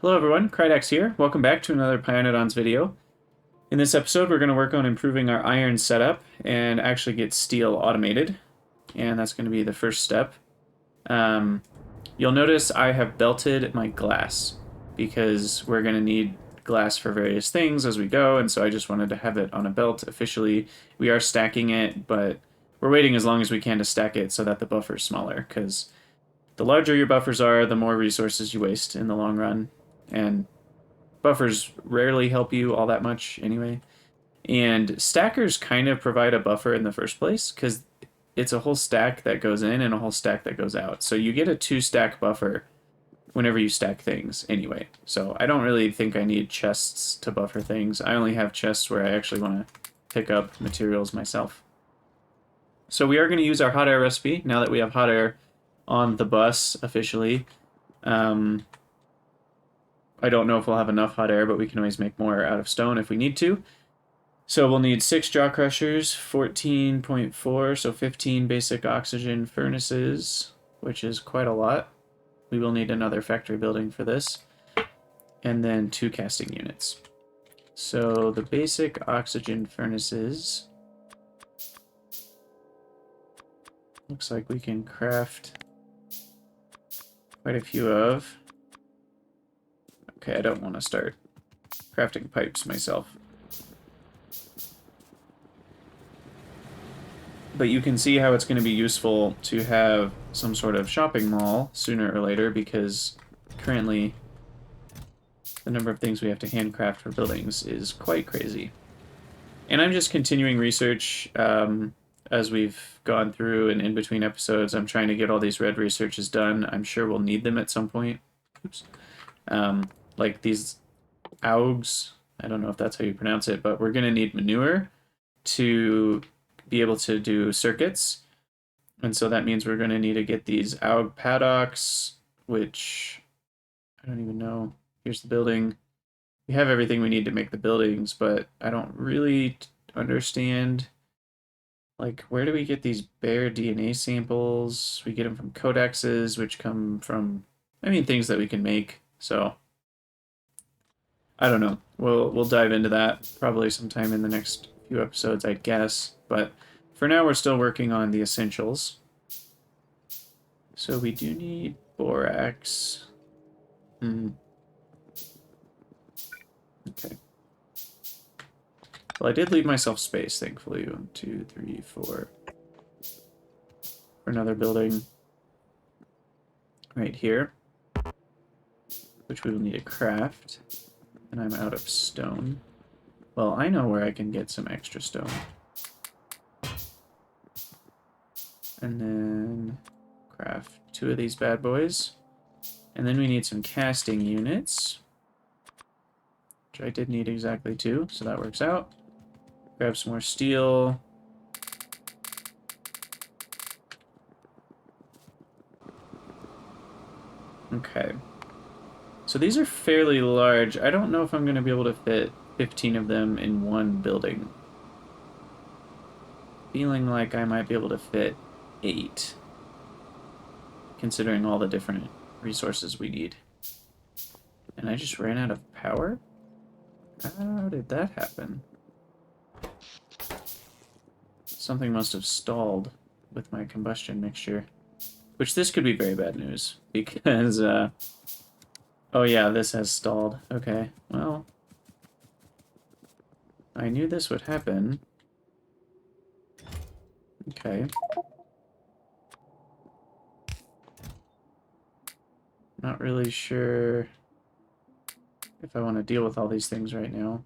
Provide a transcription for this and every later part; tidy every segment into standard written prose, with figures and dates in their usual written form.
Hello everyone, Krydax here. Welcome back to another Pyanodons video. In this episode, we're going to work on improving our iron setup and actually get steel automated. And that's going to be the first step. You'll notice I have belted my glass because we're going to need glass for various things as we go, and so I just wanted to have it on a belt officially. We are stacking it, but we're waiting as long as we can to stack it so that the buffer's smaller, because the larger your buffers are, the more resources you waste in the long run. And buffers rarely help you all that much anyway. And stackers kind of provide a buffer in the first place because it's a whole stack that goes in and a whole stack that goes out. So you get a 2-stack buffer whenever you stack things anyway. So I don't really think I need chests to buffer things. I only have chests where I actually want to pick up materials myself. So we are going to use our hot air recipe now that we have hot air on the bus officially. I don't know if we'll have enough hot air, but we can always make more out of stone if we need to. So we'll need 6 jaw crushers, 14.4, so 15 basic oxygen furnaces, which is quite a lot. We will need another factory building for this. And then 2 casting units. So the basic oxygen furnaces, looks like we can craft quite a few of. Okay, I don't want to start crafting pipes myself. But you can see how it's going to be useful to have some sort of shopping mall sooner or later, because currently the number of things we have to handcraft for buildings is quite crazy. And I'm just continuing research as we've gone through, and in between episodes I'm trying to get all these red researches done. I'm sure we'll need them at some point. Oops. Like these augs, I don't know if that's how you pronounce it, but we're going to need manure to be able to do circuits. And so that means we're going to need to get these aug paddocks, which I don't even know. Here's the building. We have everything we need to make the buildings, but I don't really understand, like, where do we get these bare DNA samples? We get them from codexes, which come from, things that we can make. So I don't know. We'll dive into that probably sometime in the next few episodes, I guess. But for now, we're still working on the essentials. So we do need borax. Okay. Well, I did leave myself space, thankfully. 1, 2, 3, 4. For another building right here, which we will need to craft. And I'm out of stone. Well, I know where I can get some extra stone. And then craft 2 of these bad boys. And then we need some casting units, which I did need exactly 2, so that works out. Grab some more steel. Okay. So these are fairly large. I don't know if I'm going to be able to fit 15 of them in one building. Feeling like I might be able to fit 8, considering all the different resources we need. And I just ran out of power? How did that happen? Something must have stalled with my combustion mixture. Which this could be very bad news, because oh yeah, this has stalled. Okay, well, I knew this would happen. Okay. Not really sure if I want to deal with all these things right now.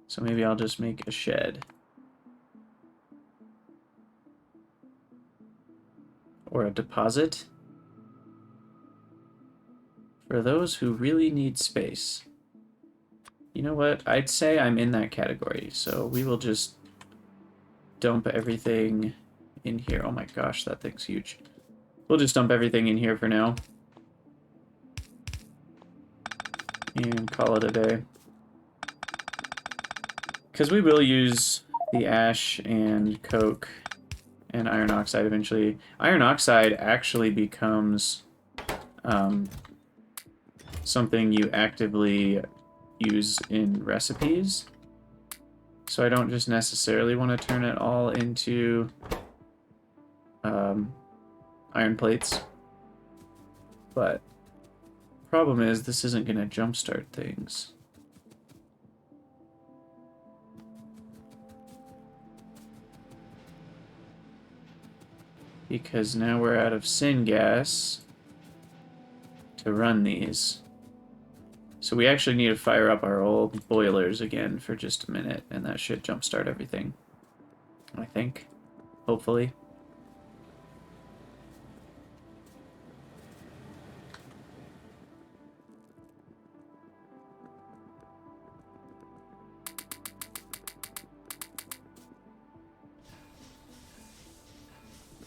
So maybe I'll just make a shed. Or a deposit. For those who really need space. You know what? I'd say I'm in that category, so we will just dump everything in here. Oh my gosh, that thing's huge. We'll just dump everything in here for now. And call it a day. Because we will use the ash and coke and iron oxide eventually. Iron oxide actually becomes something you actively use in recipes. So I don't just necessarily want to turn it all into iron plates. But the problem is this isn't going to jumpstart things. Because now we're out of syngas to run these. So we actually need to fire up our old boilers again for just a minute, and that should jumpstart everything. I think. Hopefully.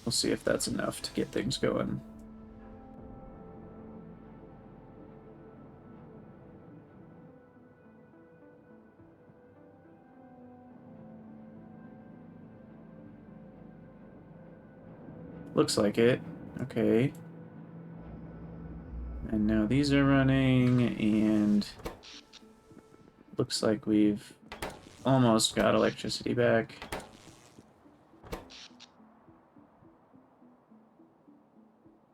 We'll see if that's enough to get things going. Looks like it. Okay. And now these are running, and looks like we've almost got electricity back.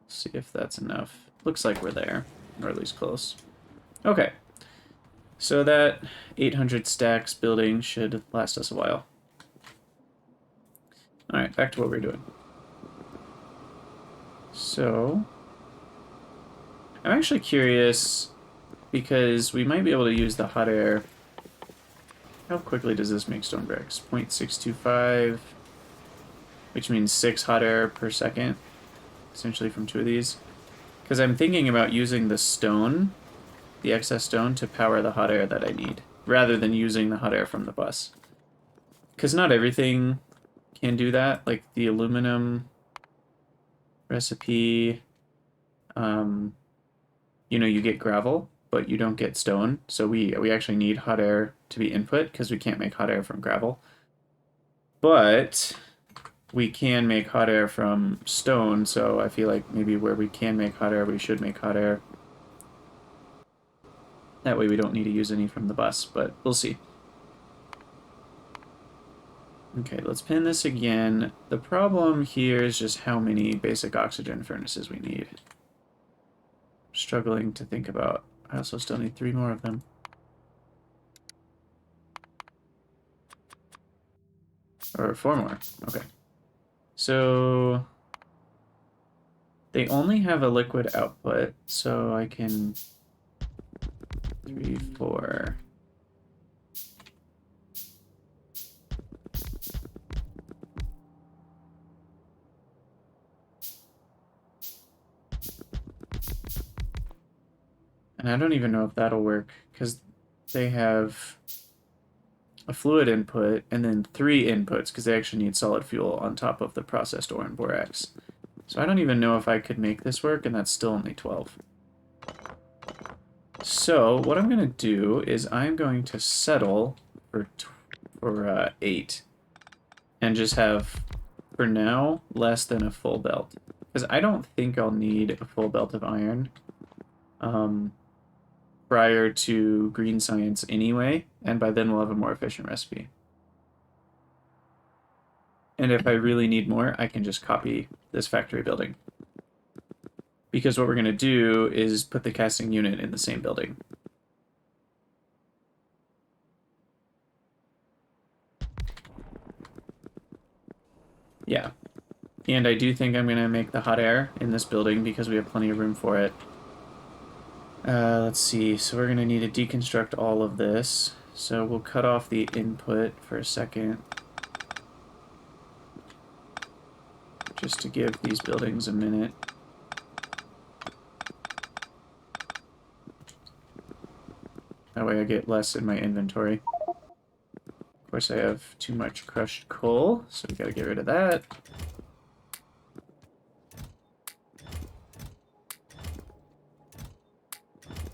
See if that's enough. Looks like we're there, or at least close. Okay. So that 800 stacks building should last us a while. Alright, back to what we were doing. So, I'm actually curious, because we might be able to use the hot air. How quickly does this make stone bricks? 0.625, which means 6 hot air per second, essentially from 2 of these. Because I'm thinking about using the stone, the excess stone, to power the hot air that I need, rather than using the hot air from the bus. Because not everything can do that, like the aluminum recipe, you know, you get gravel, but you don't get stone, so we actually need hot air to be input, because we can't make hot air from gravel. But we can make hot air from stone, so I feel like maybe where we can make hot air, we should make hot air. That way we don't need to use any from the bus, but we'll see. Okay, let's pin this again. The problem here is just how many basic oxygen furnaces we need. Struggling to think about. I also still need 3 more of them. Or 4 more. Okay. So they only have a liquid output, so I can 3, 4. And I don't even know if that'll work, because they have a fluid input and then 3 inputs, because they actually need solid fuel on top of the processed ore and borax. So I don't even know if I could make this work, and that's still only 12. So what I'm going to do is I'm going to settle for 8, and just have, for now, less than a full belt. Because I don't think I'll need a full belt of iron prior to green science anyway, and by then we'll have a more efficient recipe. And if I really need more, I can just copy this factory building. Because what we're going to do is put the casting unit in the same building. Yeah. And I do think I'm going to make the hot air in this building because we have plenty of room for it. Let's see. So we're going to need to deconstruct all of this. So we'll cut off the input for a second. Just to give these buildings a minute. That way I get less in my inventory. Of course I have too much crushed coal, so we gotta get rid of that.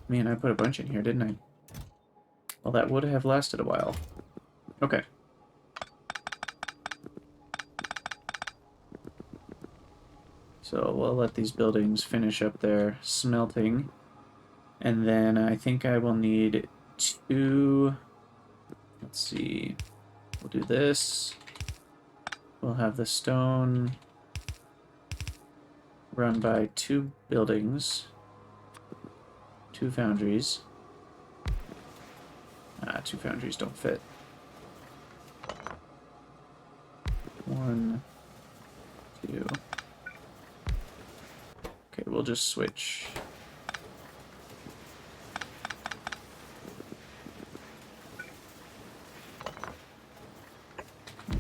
Man, I put a bunch in here, didn't I? Well, that would have lasted a while. Okay. So we'll let these buildings finish up their smelting. And then I think I will need 2... Let's see. We'll do this. We'll have the stone run by 2 buildings. 2 foundries. 2 foundries don't fit. 1, 2. Okay, we'll just switch.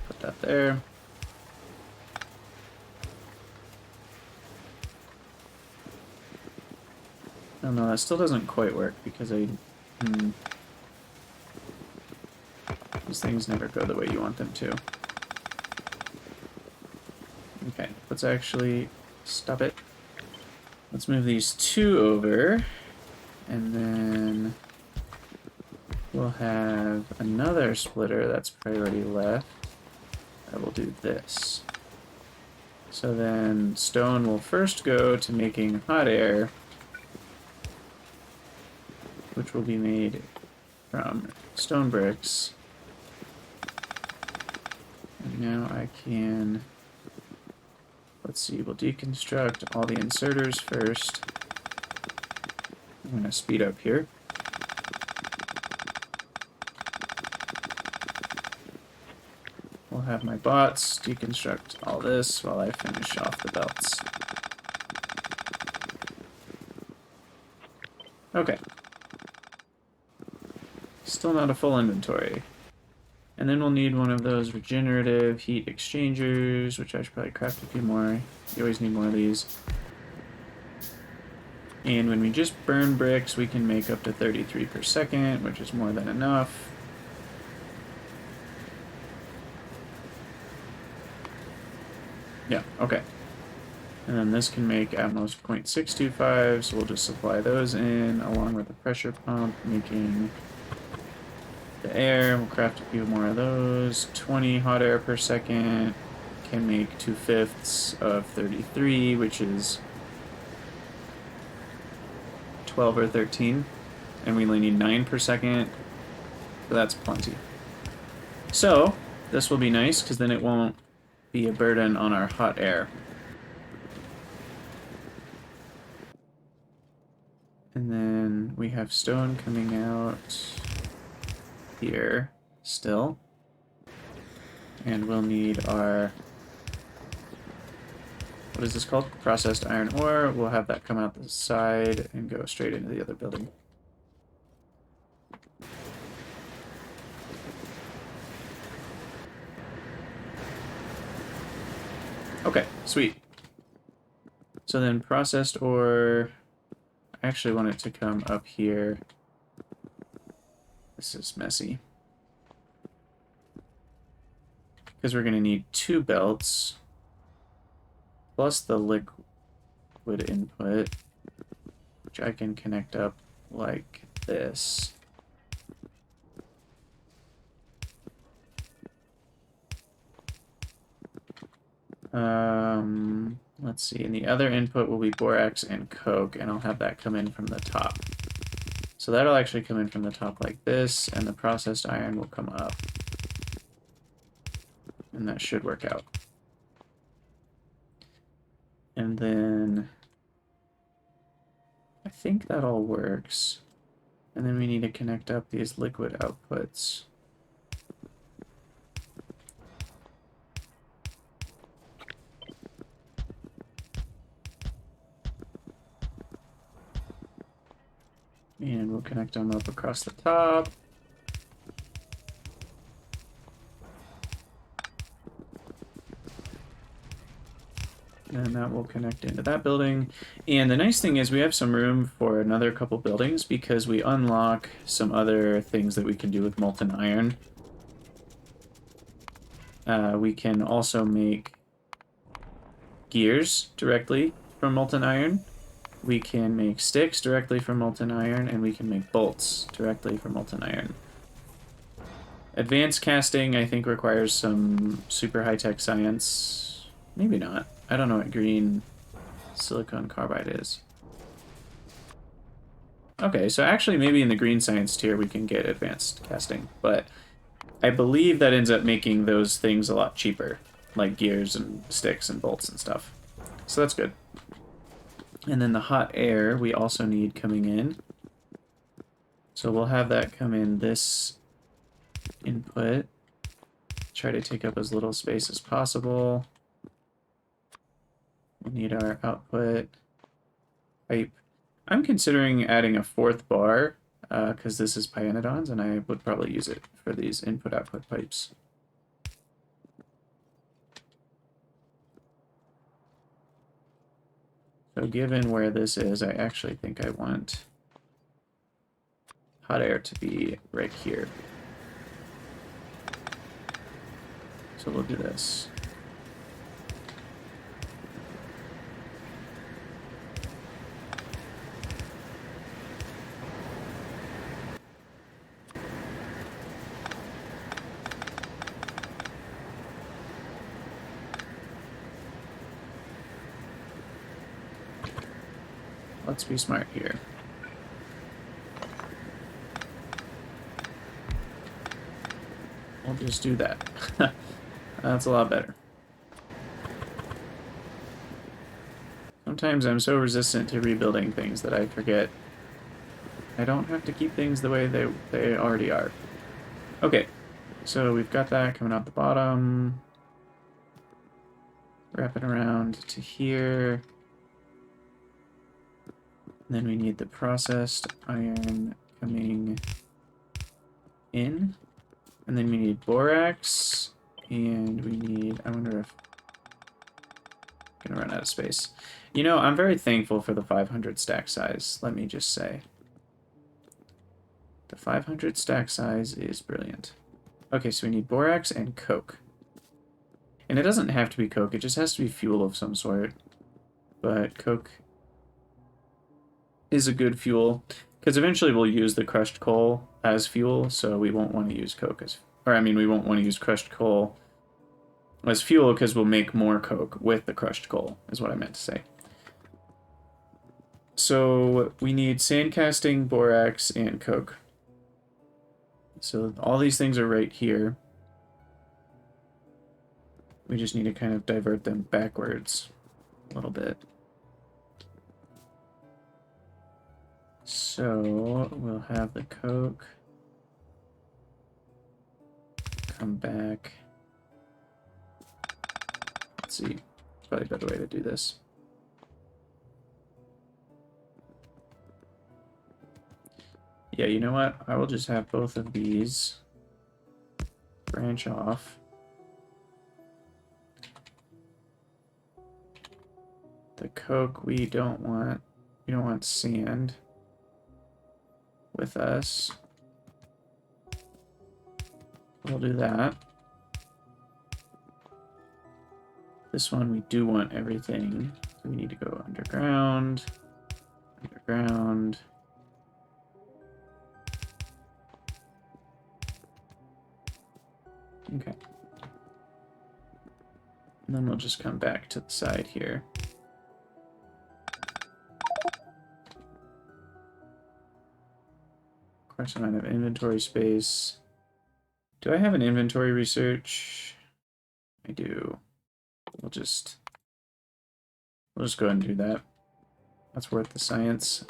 Put that there. Oh no, that still doesn't quite work because these things never go the way you want them to. Okay, let's actually stop it. Let's move these 2 over, and then we'll have another splitter that's priority left. I will do this. So then stone will first go to making hot air, which will be made from stone bricks. And now I can, let's see, we'll deconstruct all the inserters first. I'm going to speed up here. We'll have my bots deconstruct all this while I finish off the belts. Okay. Still not a full inventory. And then we'll need one of those regenerative heat exchangers, which I should probably craft a few more. You always need more of these. And when we just burn bricks, we can make up to 33 per second, which is more than enough. Yeah, okay. And then this can make at most 0.625, so we'll just supply those in along with the pressure pump, making the air. We'll craft a few more of those. 20 hot air per second can make 2/5 of 33, which is 12 or 13. And we only need 9 per second, so that's plenty. So, this will be nice, because then it won't be a burden on our hot air. And then we have stone coming out here still. And we'll need our, what is this called? Processed iron ore. We'll have that come out the side and go straight into the other building. Okay, sweet. So then processed ore, I actually want it to come up here. This is messy. Because we're going to need 2 belts, plus the liquid input, which I can connect up like this. Let's see, and the other input will be borax and coke, and I'll have that come in from the top. So that'll actually come in from the top like this, and the processed iron will come up. And that should work out. And then I think that all works. And then we need to connect up these liquid outputs. And we'll connect them up across the top. And that will connect into that building. And the nice thing is we have some room for another couple buildings because we unlock some other things that we can do with molten iron. We can also make gears directly from molten iron. We can make sticks directly from molten iron, and we can make bolts directly from molten iron. Advanced casting, I think, requires some super high-tech science. Maybe not. I don't know what green silicon carbide is. Okay, so actually maybe in the green science tier we can get advanced casting, but I believe that ends up making those things a lot cheaper, like gears and sticks and bolts and stuff. So that's good. And then the hot air we also need coming in. So we'll have that come in this input. Try to take up as little space as possible. We need our output pipe. I'm considering adding a fourth bar because this is Pyanodons, and I would probably use it for these input-output pipes. So given where this is, I actually think I want hot air to be right here. So we'll do this. Let's be smart here. We'll just do that. That's a lot better. Sometimes I'm so resistant to rebuilding things that I forget I don't have to keep things the way they already are. Okay, so we've got that coming out the bottom. Wrap it around to here. And then we need the processed iron coming in. And then we need borax. And we need, I wonder if I'm gonna run out of space. You know, I'm very thankful for the 500 stack size, let me just say. The 500 stack size is brilliant. Okay, so we need borax and coke. And it doesn't have to be coke, it just has to be fuel of some sort. But coke is a good fuel, because eventually we'll use the crushed coal as fuel, so we won't want to use coke as... Or, I mean, we won't want to use crushed coal as fuel, because we'll make more coke with the crushed coal, is what I meant to say. So, we need sand casting, borax, and coke. So, all these things are right here. We just need to kind of divert them backwards a little bit. So, we'll have the coke come back. Let's see, probably a better way to do this. Yeah, you know what? I will just have both of these branch off. The coke we don't want sand with us. We'll do that. This one we do want everything. So we need to go underground, underground. Okay. And then we'll just come back to the side here. Correct amount of inventory space. Do I have an inventory research? I do. We'll just go ahead and do that. That's worth the science.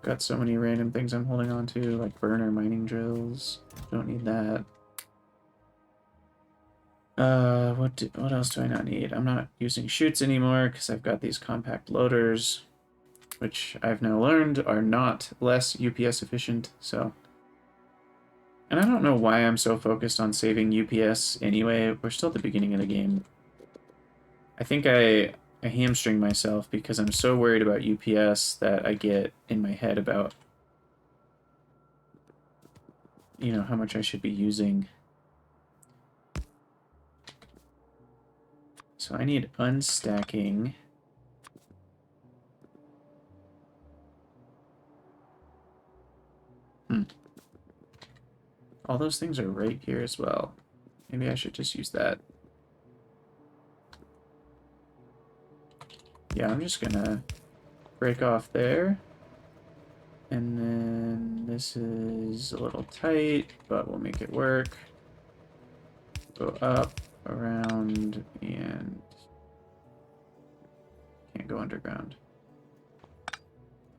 Got so many random things I'm holding on to, like burner mining drills. Don't need that. What else do I not need? I'm not using chutes anymore because I've got these compact loaders, which I've now learned are not less UPS efficient, so... And I don't know why I'm so focused on saving UPS anyway. We're still at the beginning of the game. I think I hamstring myself because I'm so worried about UPS that I get in my head about, you know, how much I should be using. So I need unstacking. All those things are right here as well. Maybe I should just use that. Yeah, I'm just gonna break off there. And then this is a little tight, but we'll make it work. Go up, around, and can't go underground.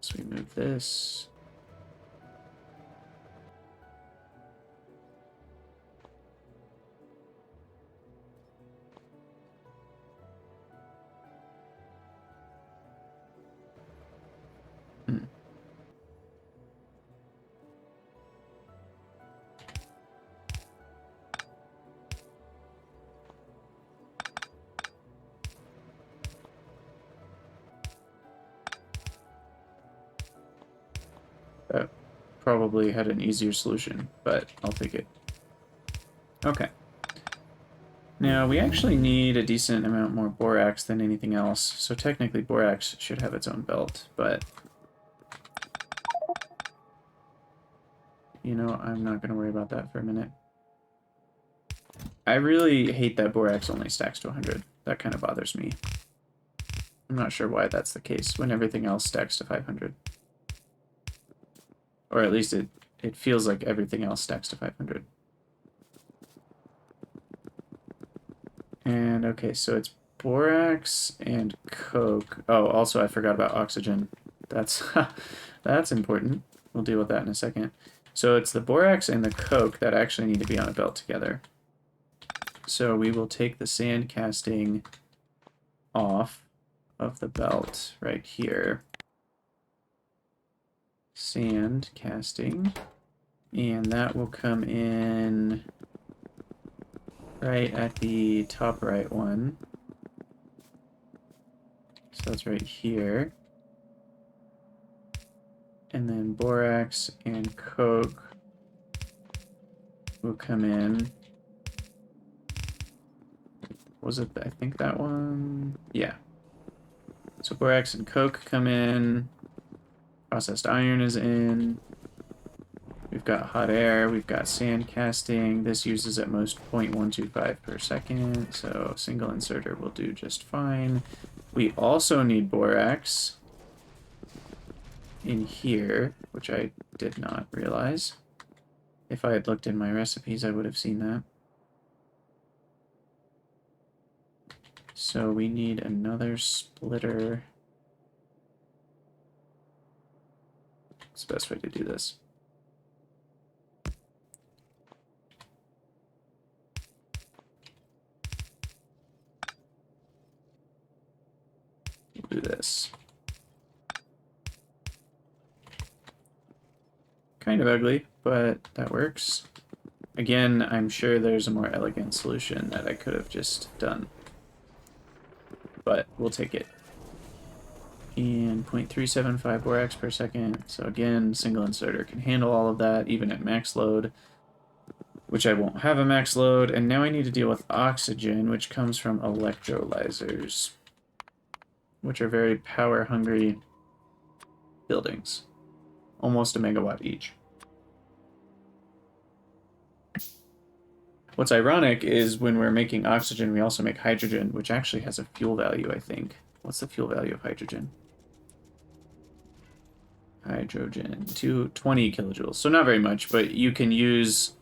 So we move this. That probably had an easier solution, but I'll take it. Okay. Now, we actually need a decent amount more borax than anything else, so technically borax should have its own belt, but... You know, I'm not going to worry about that for a minute. I really hate that borax only stacks to 100. That kind of bothers me. I'm not sure why that's the case when everything else stacks to 500. Or at least it feels like everything else stacks to 500. And okay, so it's borax and coke. Oh, also I forgot about oxygen. That's that's important. We'll deal with that in a second. So it's the borax and the coke that actually need to be on a belt together. So we will take the sand casting off of the belt right here. Sand casting. And that will come in right at the top right one. So that's right here. And then borax and coke will come in. Was it, I think that one? Yeah. So borax and coke come in. Processed iron is in. We've got hot air. We've got sand casting. This uses at most 0.125 per second. So single inserter will do just fine. We also need borax in here, which I did not realize. If I had looked in my recipes, I would have seen that. So we need another splitter. What's the best way to do this? We'll do this. Kind of ugly, but that works. Again, I'm sure there's a more elegant solution that I could have just done. But we'll take it. And 0.375 borax per second. So again, single inserter can handle all of that, even at max load, which I won't have a max load. And now I need to deal with oxygen, which comes from electrolyzers, which are very power-hungry buildings. Almost a megawatt each. What's ironic is when we're making oxygen, we also make hydrogen, which actually has a fuel value, I think. What's the fuel value of hydrogen? Hydrogen, 220 kilojoules. So not very much, but you can use...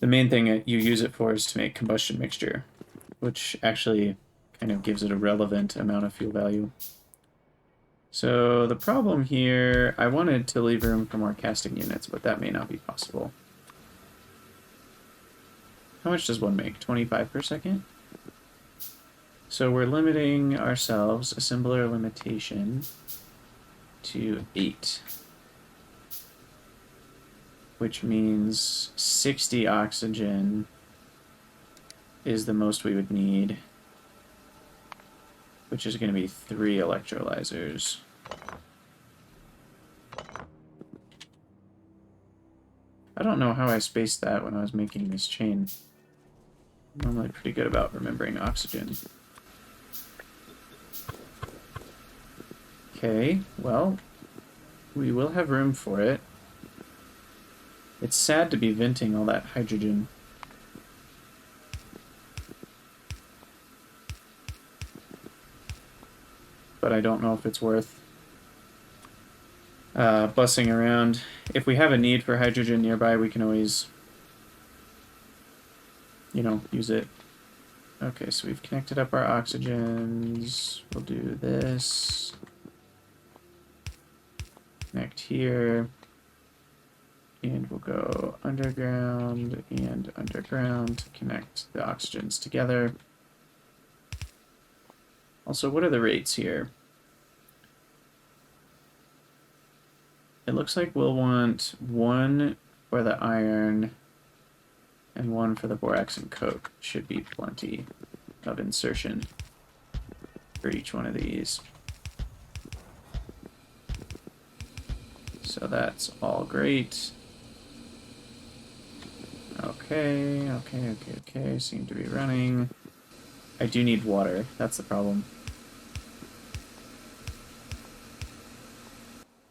The main thing that you use it for is to make combustion mixture, which actually kind of gives it a relevant amount of fuel value. So the problem here, I wanted to leave room for more casting units, but that may not be possible. How much does one make? 25 per second? So we're limiting ourselves, assembler limitation, to 8. Which means 60 oxygen is the most we would need, which is going to be 3 electrolyzers. I don't know how I spaced that when I was making this chain. I'm normally pretty good about remembering oxygen. Okay, well, we will have room for it. It's sad to be venting all that hydrogen. But I don't know if it's worth bussing around. If we have a need for hydrogen nearby, we can always, you know, use it. Okay, so we've connected up our oxygens. We'll do this. Connect here. And we'll go underground and underground to connect the oxygens together. Also, what are the rates here? It looks like we'll want one for the iron and one for the borax and coke. Should be plenty of insertion for each one of these. So that's all great. Okay. Seem to be running. I do need water. That's the problem.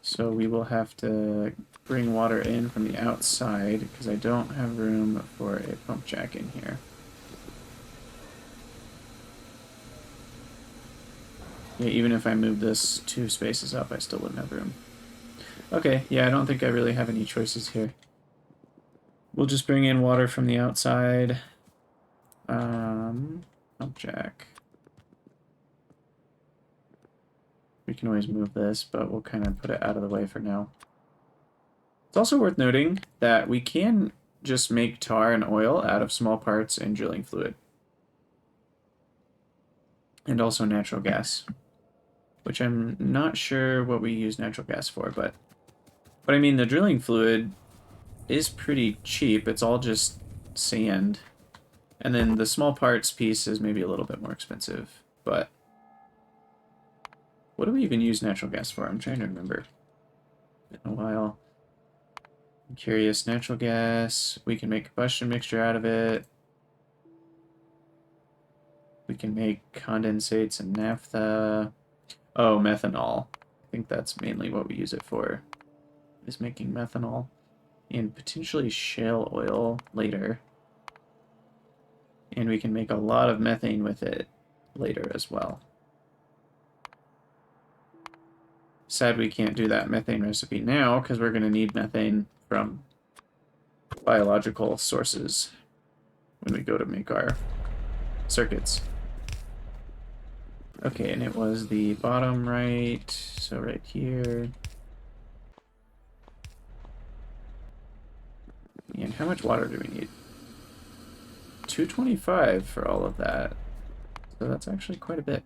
So we will have to bring water in from the outside because I don't have room for a pump jack in here. Yeah, even if I move this 2 spaces up, I still wouldn't have room. Okay, yeah, I don't think I really have any choices here. We'll just bring in water from the outside. Pump jack. We can always move this, but we'll kind of put it out of the way for now. It's also worth noting that we can just make tar and oil out of small parts and drilling fluid. And also natural gas, which I'm not sure what we use natural gas for, but I mean, the drilling fluid is pretty cheap. It's all just sand. And then the small parts piece is maybe a little bit more expensive, but what do we even use natural gas for? I'm trying to remember. Been a while. I'm curious. Natural gas. We can make combustion mixture out of it. We can make condensates and naphtha. Oh, methanol. I think that's mainly what we use it for, is making methanol. And potentially shale oil later. And we can make a lot of methane with it later as well. Sad we can't do that methane recipe now, because we're going to need methane from biological sources when we go to make our circuits. Okay, and it was the bottom right, so right here. And how much water do we need? 225 for all of that. So that's actually quite a bit.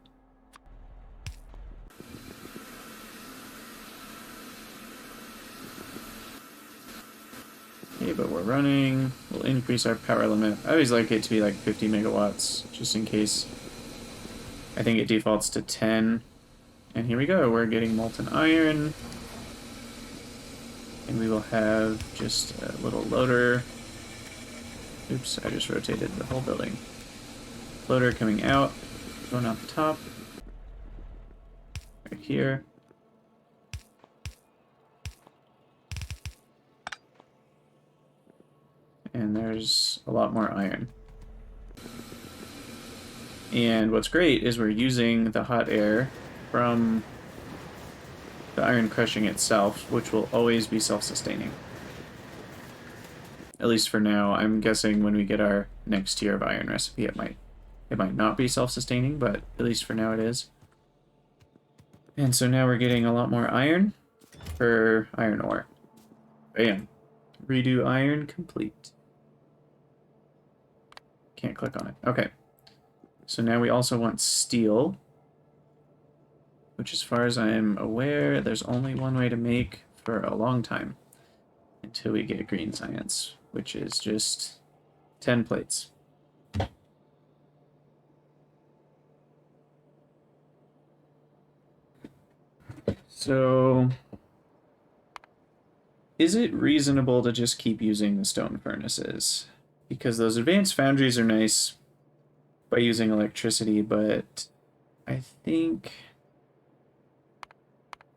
Okay, but we're running. We'll increase our power limit. I always like it to be like 50 megawatts, just in case. I think it defaults to 10. And here we go. We're getting molten iron. And we will have just a little loader. Oops, I just rotated the whole building. Loader coming out, going out the top. Right here. And there's a lot more iron. And what's great is we're using the hot air from the iron crushing itself, which will always be self-sustaining. At least for now. I'm guessing when we get our next tier of iron recipe, it might not be self-sustaining, but at least for now it is. And so now we're getting a lot more iron for iron ore. Bam. Redo iron complete. Can't click on it. Okay. So now we also want steel, which as far as I am aware, there's only one way to make for a long time until we get green science, which is just 10 plates. So, is it reasonable to just keep using the stone furnaces? Because those advanced foundries are nice by using electricity, but I think...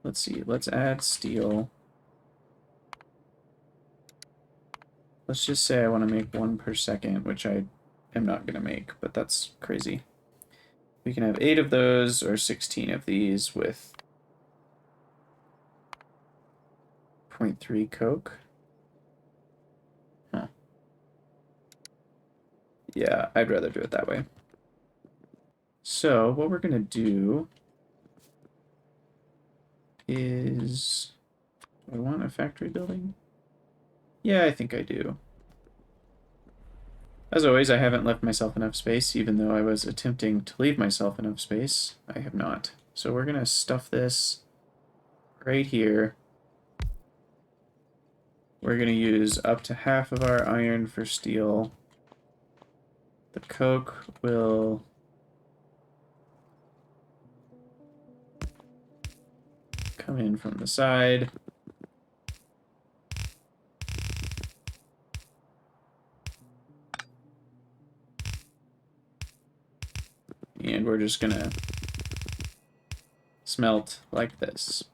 Let's see, let's add steel. Let's just say I want to make 1 per second, which I am not going to make, but that's crazy. We can have 8 of those or 16 of these with 0.3 coke. Huh. Yeah, I'd rather do it that way. So what we're going to do is... do I want a factory building? Yeah, I think I do. As always, I haven't left myself enough space, even though I was attempting to leave myself enough space. I have not. So we're going to stuff this right here. We're going to use up to half of our iron for steel. The coke will come in from the side. And we're just going to smelt like this.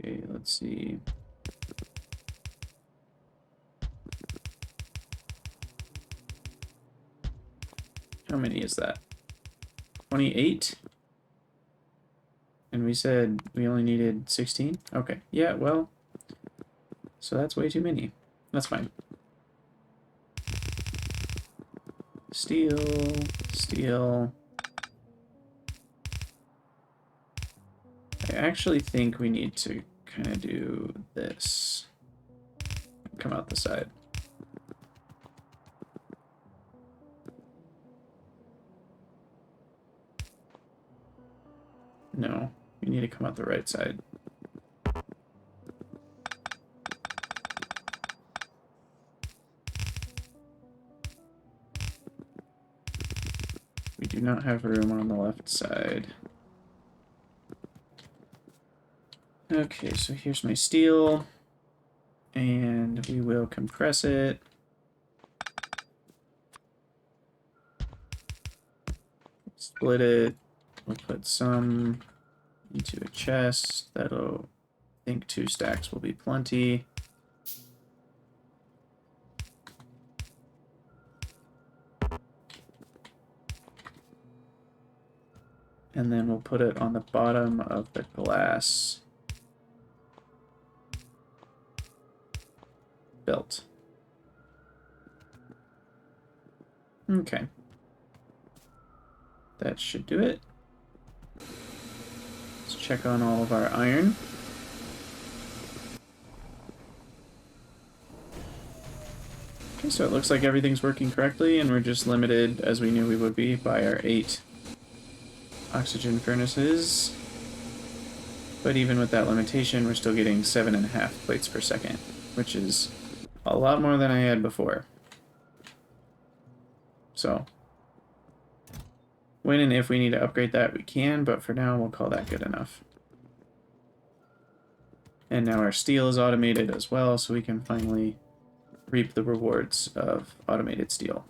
Okay, let's see. How many is that? 28? And we said we only needed 16? Okay, yeah, well, so that's way too many. That's fine. Steel, steel. I actually think we need to kind of do this. Come out the side. No, we need to come out the right side. We do not have room on the left side. Okay, so here's my steel, and we will compress it. Split it. We'll put some into a chest. That'll, I think 2 stacks will be plenty. And then we'll put it on the bottom of the glass belt. Okay. That should do it. Let's check on all of our iron. Okay, so it looks like everything's working correctly, and we're just limited, as we knew we would be, by our 8 oxygen furnaces. But even with that limitation, we're still getting 7.5 plates per second, which is a lot more than I had before. So, when and if we need to upgrade that, we can, but for now, we'll call that good enough. And now our steel is automated as well, so we can finally reap the rewards of automated steel.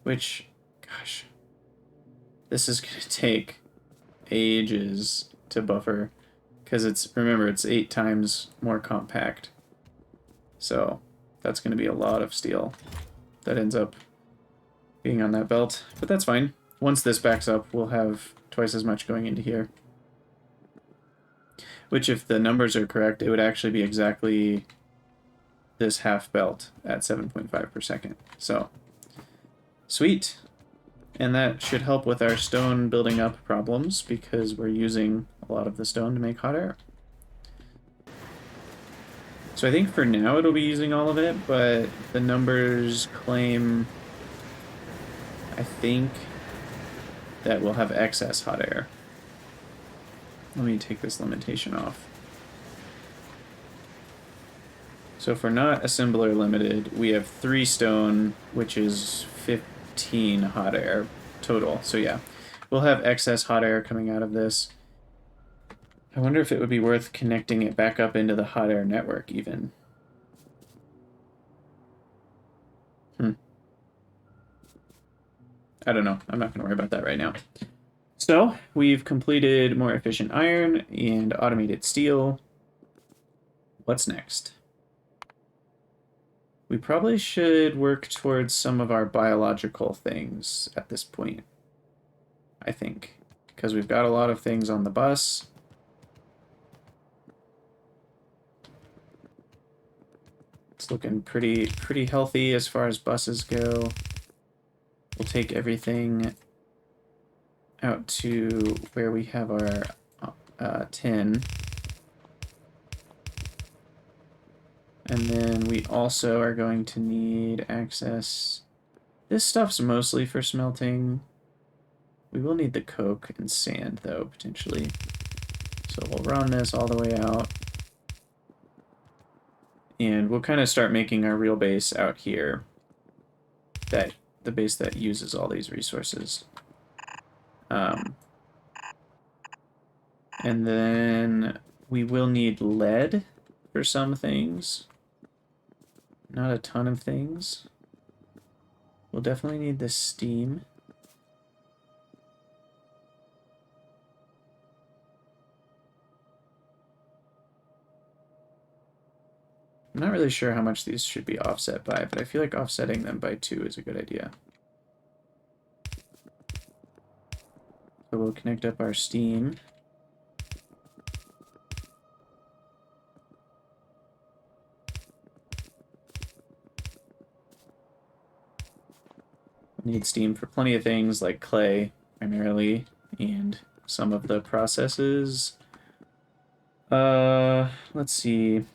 Which, gosh, this is going to take ages to buffer, because remember, it's 8 times more compact. So that's going to be a lot of steel that ends up being on that belt, but that's fine. Once this backs up, we'll have twice as much going into here. Which, if the numbers are correct, it would actually be exactly this half belt at 7.5 per second. So, sweet. And that should help with our stone building up problems, because we're using a lot of the stone to make hot air. So I think for now it'll be using all of it, but the numbers claim, I think, that we'll have excess hot air. Let me take this limitation off. So if we're not assembler limited, we have 3 stone, which is 15 hot air total. So yeah, we'll have excess hot air coming out of this. I wonder if it would be worth connecting it back up into the hot air network even. I don't know. I'm not going to worry about that right now. So we've completed more efficient iron and automated steel. What's next? We probably should work towards some of our biological things at this point, I think, because we've got a lot of things on the bus. It's looking pretty healthy as far as buses go. We'll take everything out to where we have our tin. And then we also are going to need access. This stuff's mostly for smelting. We will need the coke and sand, though, potentially. So we'll run this all the way out. And we'll kind of start making our real base out here. The base that uses all these resources. And then we will need lead for some things. Not a ton of things. We'll definitely need this steam. I'm not really sure how much these should be offset by, but I feel like offsetting them by 2 is a good idea. So we'll connect up our steam. We'll need steam for plenty of things like clay, primarily, and some of the processes. Let's see.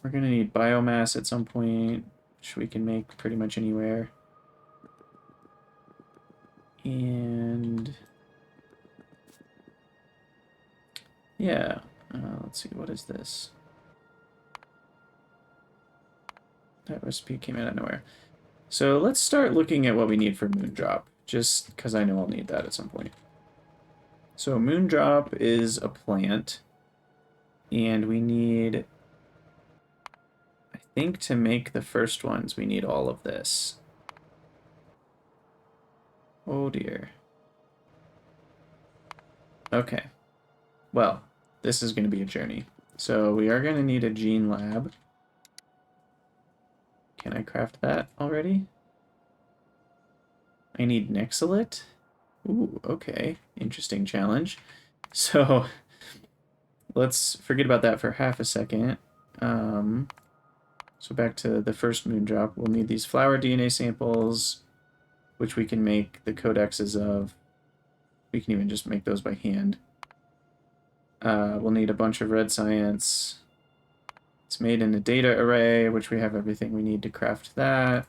We're gonna need biomass at some point, which we can make pretty much anywhere. And yeah, let's see, what is this? That recipe came out of nowhere. So let's start looking at what we need for Moondrop, just because I know I'll need that at some point. So Moondrop is a plant, and we need, I think to make the first ones, we need all of this. Oh dear. Okay. Well, this is going to be a journey. So we are going to need a gene lab. Can I craft that already? I need Nexalit? Ooh, okay. Interesting challenge. So let's forget about that for half a second. So back to the first Moondrop. We'll need these flower DNA samples, which we can make the codexes of. We can even just make those by hand. We'll need a bunch of red science. It's made in a data array, which we have everything we need to craft that.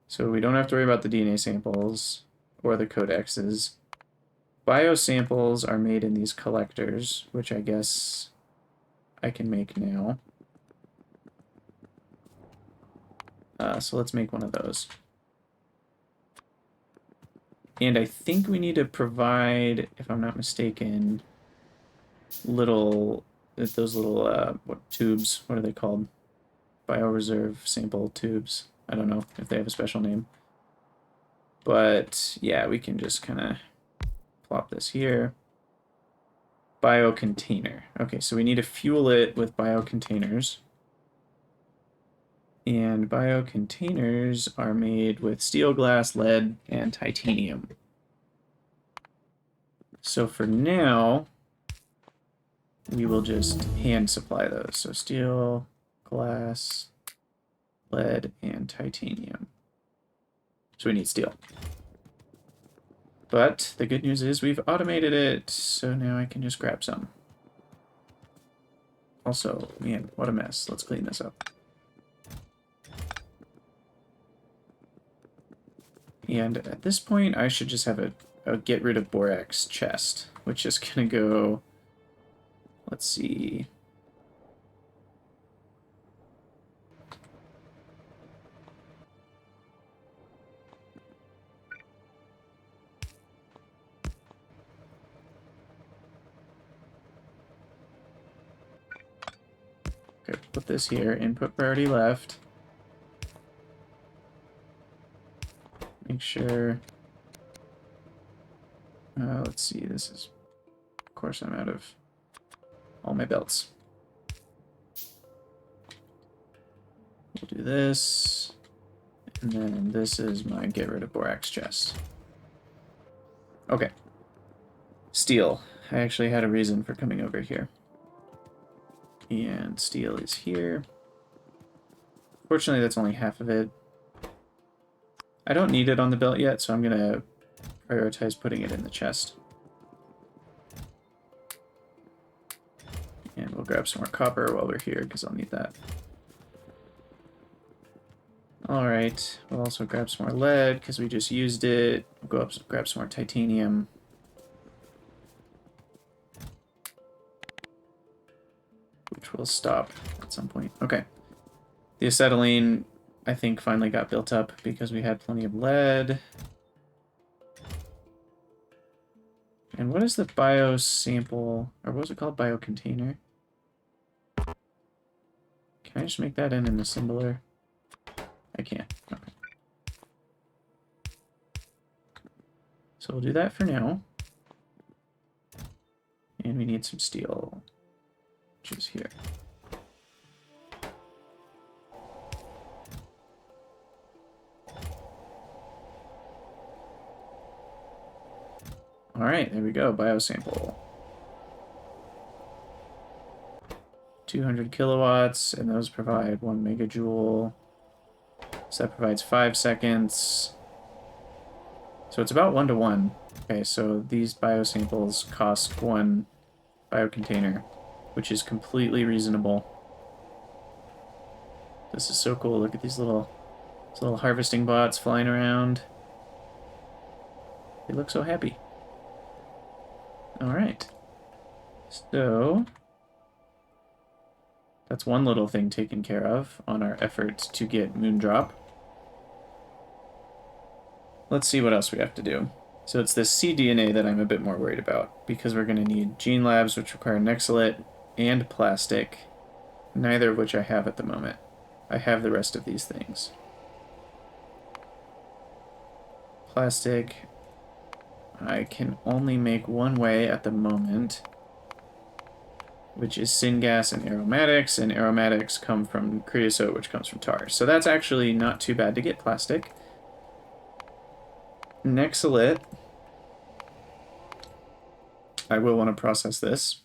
So we don't have to worry about the DNA samples or the codexes. Biosamples are made in these collectors, which I guess I can make now. So let's make one of those. And I think we need to provide, if I'm not mistaken, those little, what tubes, what are they called? Bioreserve sample tubes. I don't know if they have a special name. But yeah, we can just kind of plop this here. Biocontainer. Okay, so we need to fuel it with biocontainers. And biocontainers are made with steel, glass, lead, and titanium. So for now, we will just hand supply those. So steel, glass, lead, and titanium. So we need steel. But the good news is we've automated it, so now I can just grab some. Also, man, what a mess. Let's clean this up. And at this point, I should just have a get rid of borax chest, which is going to go, let's see. Okay, put this here, input priority left. Make sure. Let's see, this is... Of course I'm out of all my belts. We'll do this. And then this is my get rid of borax chest. Okay. Steel. I actually had a reason for coming over here. And steel is here. Fortunately, that's only half of it. I don't need it on the belt yet, so I'm going to prioritize putting it in the chest. And we'll grab some more copper while we're here, because I'll need that. Alright, we'll also grab some more lead, because we just used it. We'll go up and grab some more titanium. Which will stop at some point. Okay. The acetylene, I think, finally got built up because we had plenty of lead. And what is the bio sample, or what was it called? Bio container? Can I just make that in an assembler? I can't. Okay. So we'll do that for now. And we need some steel, which is here. Alright, there we go, biosample. 200 kilowatts, and those provide 1 megajoule. So that provides 5 seconds. So it's about 1 to 1. Okay, so these biosamples cost 1 biocontainer, which is completely reasonable. This is so cool. Look at these little harvesting bots flying around. They look so happy. Alright. So that's one little thing taken care of on our efforts to get Moondrop. Let's see what else we have to do. So it's this cDNA that I'm a bit more worried about, because we're going to need gene labs, which require Nexolite and plastic, neither of which I have at the moment. I have the rest of these things. Plastic, I can only make one way at the moment, which is syngas and aromatics come from creosote, which comes from tar. So that's actually not too bad to get plastic. Nexolite, I will want to process this,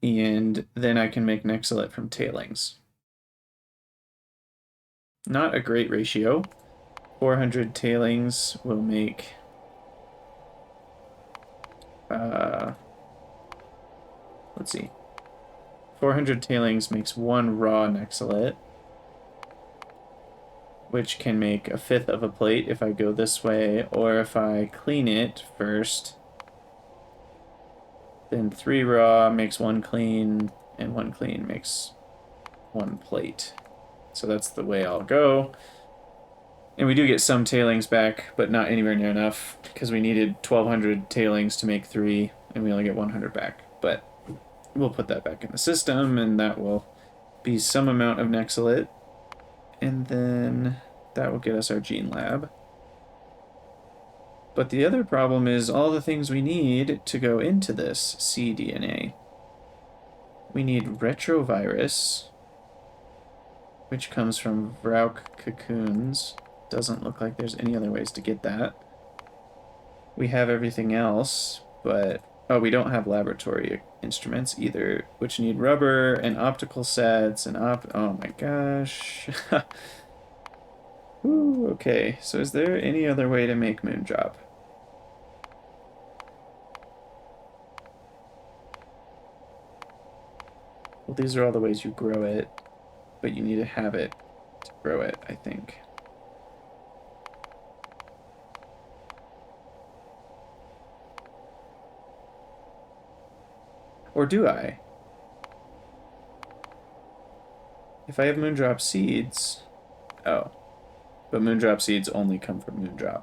and then I can make Nexolite from tailings. Not a great ratio. 400 tailings will make let's see. 400 tailings makes 1 raw Nexolite, which can make 1/5 of a plate if I go this way, or if I clean it first, then 3 raw makes 1 clean, and 1 clean makes 1 plate. So that's the way I'll go. And we do get some tailings back, but not anywhere near enough, because we needed 1,200 tailings to make 3, and we only get 100 back. But we'll put that back in the system, and that will be some amount of Nexolite. And then that will get us our gene lab. But the other problem is all the things we need to go into this cDNA. We need retrovirus, which comes from Vrauk cocoons. Doesn't look like there's any other ways to get that. We have everything else, but... Oh, we don't have laboratory instruments either, which need rubber and optical sets and oh my gosh. Ooh, okay, so is there any other way to make Moondrop? Well, these are all the ways you grow it, but you need to have it to grow it, I think. Or do I? If I have Moondrop seeds... Oh. But Moondrop seeds only come from Moondrop.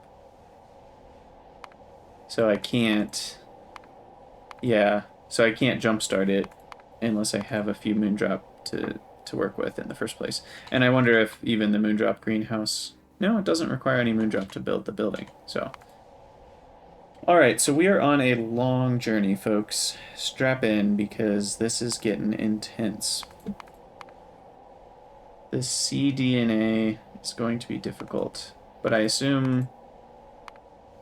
So I can't... Yeah, so I can't jumpstart it unless I have a few Moondrop to work with in the first place. And I wonder if even the Moondrop greenhouse No, it doesn't require any moondrop to build the building, so. Alright, so we are on a long journey, folks. Strap in, because this is getting intense. This cDNA is going to be difficult, but I assume,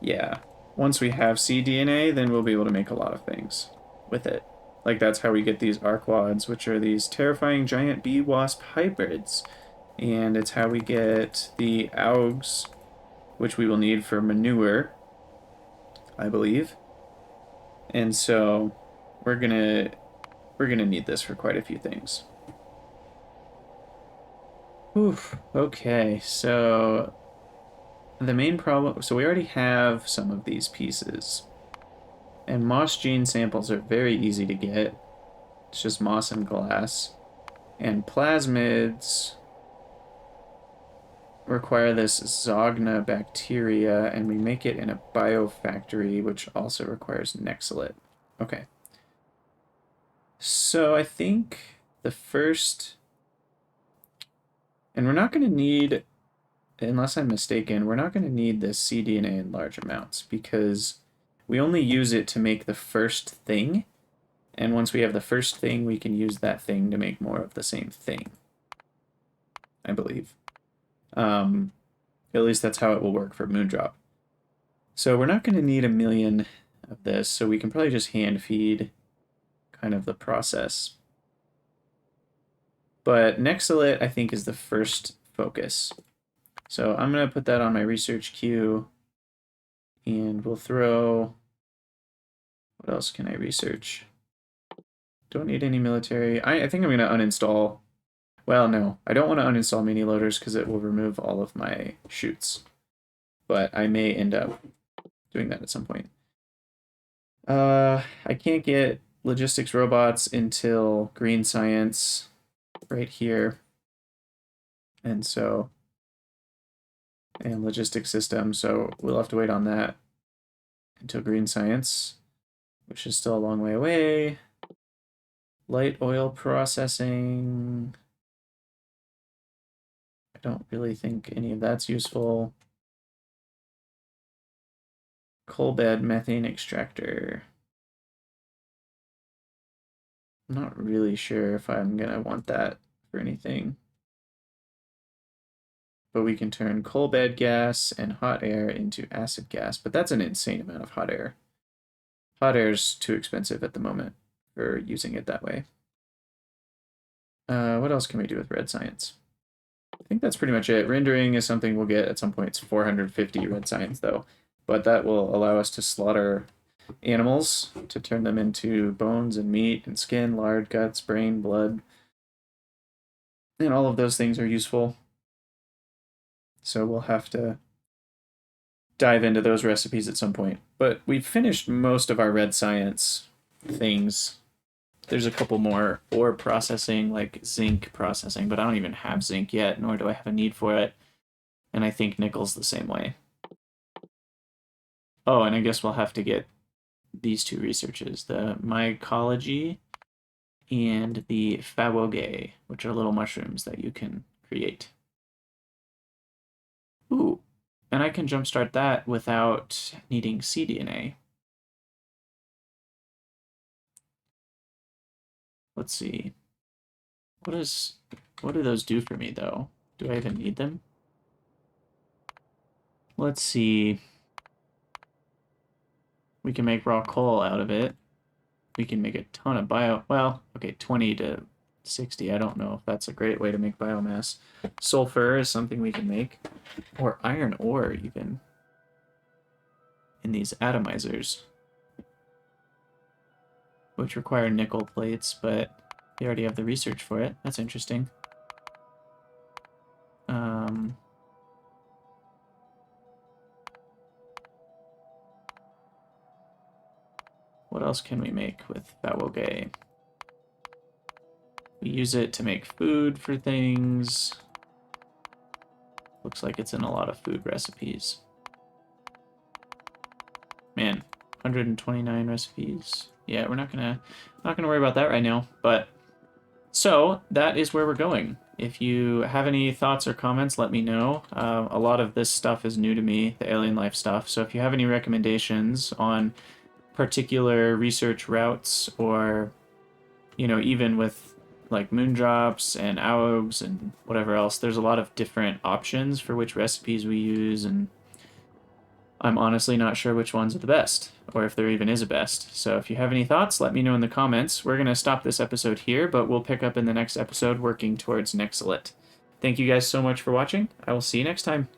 yeah, once we have cDNA, then we'll be able to make a lot of things with it. Like, that's how we get these arquads, which are these terrifying giant bee-wasp hybrids. And it's how we get the augs, which we will need for manure, I believe. And so we're gonna need this for quite a few things. Oof. Okay, so the main problem, so we already have some of these pieces. And moss gene samples are very easy to get. It's just moss and glass. And plasmids require this Zogna bacteria, and we make it in a biofactory, which also requires Nexilate. Okay. So I think the first... And we're not going to need, unless I'm mistaken, we're not going to need this cDNA in large amounts, because we only use it to make the first thing, and once we have the first thing, we can use that thing to make more of the same thing, I believe. At least that's how it will work for Moondrop. So we're not going to need 1 million of this, so we can probably just hand feed kind of the process. But Nexilate, I think, is the first focus. So I'm going to put that on my research queue, and we'll throw... What else can I research? Don't need any military. I think I'm going to uninstall... Well, no, I don't want to uninstall mini loaders because it will remove all of my chutes. But I may end up doing that at some point. I can't get logistics robots until green science right here. And so, and logistics system, so we'll have to wait on that until green science, which is still a long way away. Light oil processing. I don't really think any of that's useful. Coal bed methane extractor. I'm not really sure if I'm gonna want that for anything. But we can turn coal bed gas and hot air into acid gas, but that's an insane amount of hot air. Hot air is too expensive at the moment for using it that way. What else can we do with red science? I think that's pretty much it. Rendering is something we'll get at some point. It's 450 red science, though. But that will allow us to slaughter animals, to turn them into bones and meat and skin, lard, guts, brain, blood. And all of those things are useful. So we'll have to dive into those recipes at some point. But we've finished most of our red science things. There's a couple more ore processing, like zinc processing, but I don't even have zinc yet, nor do I have a need for it. And I think nickel's the same way. Oh, and I guess we'll have to get these two researches, the mycology and the fawoge, which are little mushrooms that you can create. Ooh, and I can jumpstart that without needing cDNA. Let's see. What do those do for me, though? Do I even need them? Let's see. We can make raw coal out of it. We can make a ton of well, okay, 20 to 60. I don't know if that's a great way to make biomass. Sulfur is something we can make. Or iron ore, even. In these atomizers. Which require nickel plates, but they already have the research for it. That's interesting. What else can we make with fawoge? We use it to make food for things. Looks like it's in a lot of food recipes. Man, 129 recipes. Yeah, we're not gonna worry about that right now, but So that is where we're going. If you have any thoughts or comments, let me know. A lot of this stuff is new to me, the alien life stuff. So if you have any recommendations on particular research routes, or even with like moondrops and augs and whatever else, there's a lot of different options for which recipes we use, and I'm honestly not sure which ones are the best, or if there even is a best. So if you have any thoughts, let me know in the comments. We're going to stop this episode here, but we'll pick up in the next episode working towards Nexalit. Thank you guys so much for watching. I will see you next time.